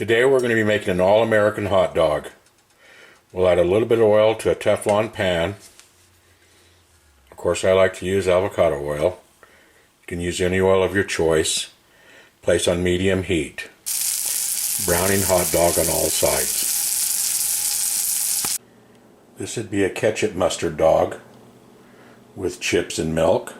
Today we're going to be making an all-American hot dog. We'll add a little bit of oil to a Teflon pan. Of course, I like to use avocado oil. You can use any oil of your choice. Place on medium heat. Browning hot dog on all sides. This would be a ketchup mustard dog with chips and milk.